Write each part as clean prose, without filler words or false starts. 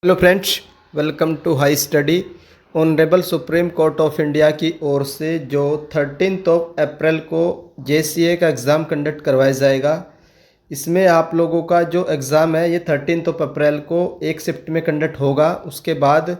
Hello friends, welcome to high study. Honourable supreme court of India की ओर से जो 13 अप्रैल को जेसीए का एग्ज़ाम कंडक्ट करवाया जाएगा, इसमें आप लोगों का जो एग्ज़ाम है ये 13 अप्रैल को एक शिफ्ट में कंडक्ट होगा। उसके बाद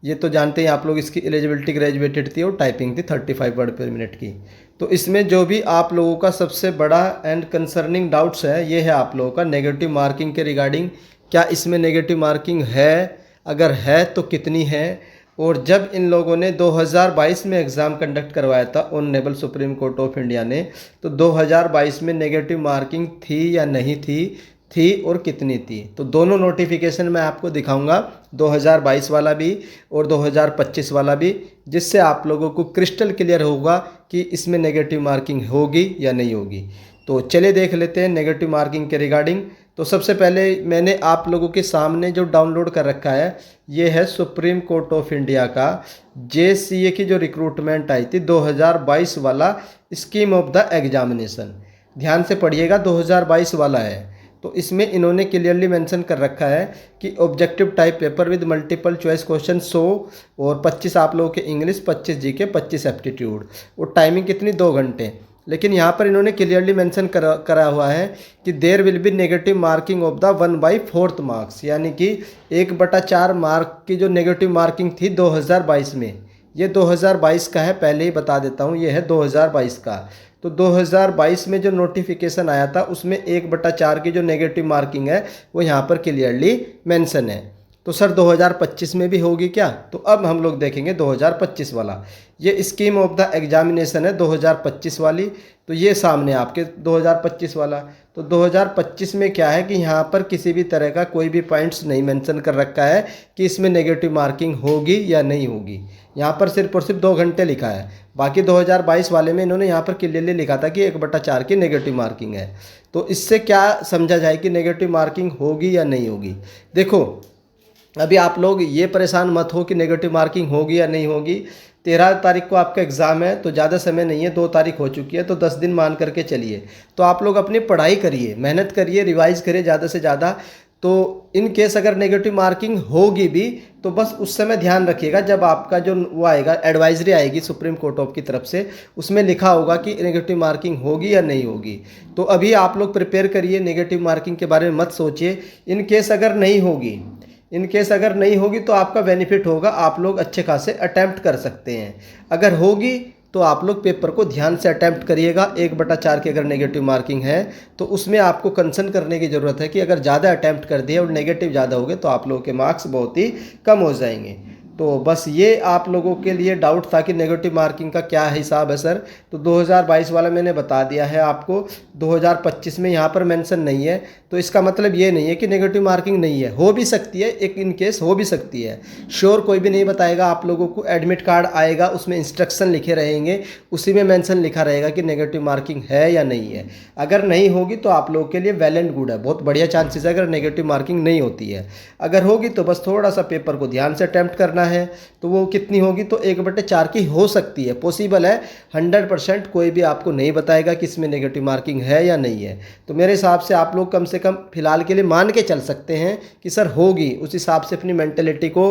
ये तो जानते हैं आप लोग, इसकी एलिजिबिलिटी ग्रेजुएटेड थी और टाइपिंग थी 35 वर्ड पर मिनट की। तो इसमें जो भी आप लोगों का सबसे बड़ा एंड कंसर्निंग डाउट्स है ये है आप लोगों का नेगेटिव मार्किंग के रिगार्डिंग। क्या इसमें नेगेटिव मार्किंग है? अगर है तो कितनी है? और जब इन लोगों ने 2022 में एग्ज़ाम कंडक्ट करवाया था honourable supreme court of India ने, तो 2022 में नेगेटिव मार्किंग थी या नहीं थी और कितनी थी? तो दोनों नोटिफिकेशन मैं आपको दिखाऊंगा, 2022 वाला भी और 2025 वाला भी, जिससे आप लोगों को क्रिस्टल क्लियर होगा कि इसमें नेगेटिव मार्किंग होगी या नहीं होगी। तो चलिए देख लेते हैं नेगेटिव मार्किंग के रिगार्डिंग। तो सबसे पहले मैंने आप लोगों के सामने जो डाउनलोड कर रखा है ये है सुप्रीम कोर्ट ऑफ इंडिया का जेसीए की जो रिक्रूटमेंट आई थी 2022 वाला स्कीम ऑफ द एग्जामिनेशन। ध्यान से पढ़िएगा, 2022 वाला है। तो इसमें इन्होंने क्लियरली मेंशन कर रखा है कि objective type paper with multiple choice question 100 और 25 आप लोगों के इंग्लिश, 25 जीके, 25 एप्टीट्यूड। और टाइमिंग कितनी? 2 घंटे। लेकिन यहाँ पर इन्होंने क्लियरली मेंशन करा हुआ है कि there will be negative marking of the 1/4 marks, यानी कि 1/4 मार्क की जो नेगेटिव मार्किंग थी 2022 में, ये 2022 का है। पहले ही बता देता हूँ, ये है 2022 का। तो 2022 में जो नोटिफिकेशन आया था उसमें 1/4 की जो नेगेटिव मार्किंग है वो यहाँ पर क्लियरली मेंशन है। तो सर 2025 में भी होगी क्या? तो अब हम लोग देखेंगे 2025 वाला। ये स्कीम ऑफ द एग्जामिनेशन है 2025 वाली। तो ये सामने आपके 2025 वाला। तो 2025 में क्या है कि यहाँ पर किसी भी तरह का कोई भी पॉइंट्स नहीं मेंशन कर रखा है कि इसमें नेगेटिव मार्किंग होगी या नहीं होगी। यहाँ पर सिर्फ और सिर्फ 2 घंटे लिखा है। बाकी 2022 वाले में इन्होंने यहाँ पर क्लियरली लिखा था कि 1/4 की नेगेटिव मार्किंग है। तो इससे क्या समझा जाए कि नेगेटिव मार्किंग होगी या नहीं होगी? देखो, अभी आप लोग ये परेशान मत हो कि नेगेटिव मार्किंग होगी या नहीं होगी। 13 तारीख को आपका एग्ज़ाम है, तो ज़्यादा समय नहीं है, 2 तारीख हो चुकी है, तो 10 दिन मान करके चलिए। तो आप लोग अपनी पढ़ाई करिए, मेहनत करिए, रिवाइज़ करिए ज़्यादा से ज़्यादा। तो इन केस अगर नेगेटिव मार्किंग होगी भी तो बस उस समय ध्यान रखिएगा, जब आपका जो वो आएगा एडवाइजरी आएगी सुप्रीम कोर्ट ऑफ की तरफ से, उसमें लिखा होगा कि नेगेटिव मार्किंग होगी या नहीं होगी। तो अभी आप लोग प्रिपेयर करिए, नेगेटिव मार्किंग के बारे में मत सोचिए। इन केस अगर नहीं होगी तो आपका बेनिफिट होगा, आप लोग अच्छे खासे अटैम्प्ट कर सकते हैं। अगर होगी तो आप लोग पेपर को ध्यान से अटैम्प्ट करिएगा। 1/4 की अगर नेगेटिव मार्किंग है तो उसमें आपको कंसर्न करने की ज़रूरत है कि अगर ज़्यादा अटैम्प्ट कर दिए और नेगेटिव ज़्यादा हो गए तो आप लोगों के मार्क्स बहुत ही कम हो जाएंगे। तो बस ये आप लोगों के लिए डाउट था कि नेगेटिव मार्किंग का क्या हिसाब है सर। तो 2022 वाला मैंने बता दिया है आपको। 2025 में यहाँ पर मेंशन नहीं है, तो इसका मतलब ये नहीं है कि नेगेटिव मार्किंग नहीं है। हो भी सकती है, एक इन केस हो भी सकती है। श्योर कोई भी नहीं बताएगा आप लोगों को। एडमिट कार्ड आएगा, उसमें इंस्ट्रक्शन लिखे रहेंगे, उसी में मेंशन लिखा रहेगा कि नेगेटिव मार्किंग है या नहीं है। अगर नहीं होगी तो आप लोगों के लिए वेल एंड गुड है, बहुत बढ़िया चांसेस है अगर नेगेटिव मार्किंग नहीं होती है। अगर होगी तो बस थोड़ा सा पेपर को ध्यान से अटैम्प्ट करना है। तो वो कितनी होगी? तो 1/4 की हो सकती है, पॉसिबल है। 100% कोई भी आपको नहीं बताएगा कि इसमें नेगेटिव मार्किंग है या नहीं है। तो मेरे हिसाब से आप लोग कम से कम फिलहाल के लिए मान के चल सकते हैं कि सर होगी। उस हिसाब से अपनी मेंटेलिटी को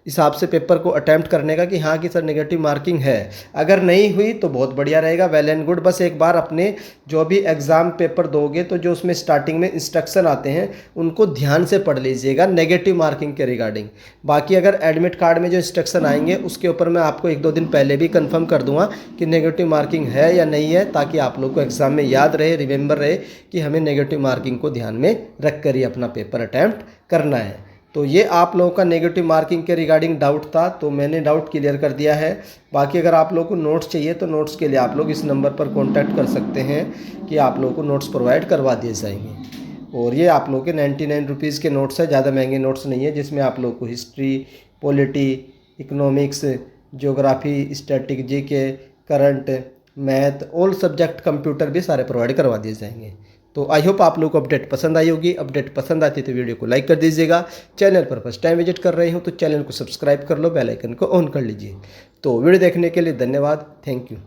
हिसाब से पेपर को अटैम्प्ट करने का कि हाँ कि सर नेगेटिव मार्किंग है। अगर नहीं हुई तो बहुत बढ़िया रहेगा, वेल एंड गुड। बस एक बार अपने जो भी एग्ज़ाम पेपर दोगे तो जो उसमें स्टार्टिंग में इंस्ट्रक्शन आते हैं उनको ध्यान से पढ़ लीजिएगा नेगेटिव मार्किंग के रिगार्डिंग। बाकी अगर एडमिट कार्ड में जो इंस्ट्रक्शन आएंगे उसके ऊपर मैं आपको 1-2 दिन पहले भी कंफर्म कर दूंगा कि नेगेटिव मार्किंग है या नहीं है, ताकि आप लोग को एग्ज़ाम में याद रहे, रिमेंबर रहे कि हमें नेगेटिव मार्किंग को ध्यान में रख कर ही अपना पेपर अटैम्प्ट करना है। तो ये आप लोगों का नेगेटिव मार्किंग के रिगार्डिंग डाउट था, तो मैंने डाउट क्लियर कर दिया है। बाकी अगर आप लोगों को नोट्स चाहिए तो नोट्स के लिए आप लोग इस नंबर पर कांटेक्ट कर सकते हैं कि आप लोगों को नोट्स प्रोवाइड करवा दिए जाएंगे। और ये आप लोगों के 99 रुपीज़ के नोट्स है, ज़्यादा महंगे नोट्स नहीं है, जिसमें आप लोगों को history, polity, economics, geography, static, GK, current, math, all subject, computer भी सारे प्रोवाइड करवा दिए जाएंगे। तो आई होप आप लोग को अपडेट पसंद आई होगी। अपडेट पसंद आती तो वीडियो को लाइक कर दीजिएगा। चैनल पर फर्स्ट टाइम विजिट कर रहे हो तो चैनल को सब्सक्राइब कर लो, बेल आइकन को ऑन कर लीजिए। तो वीडियो देखने के लिए धन्यवाद, थैंक यू।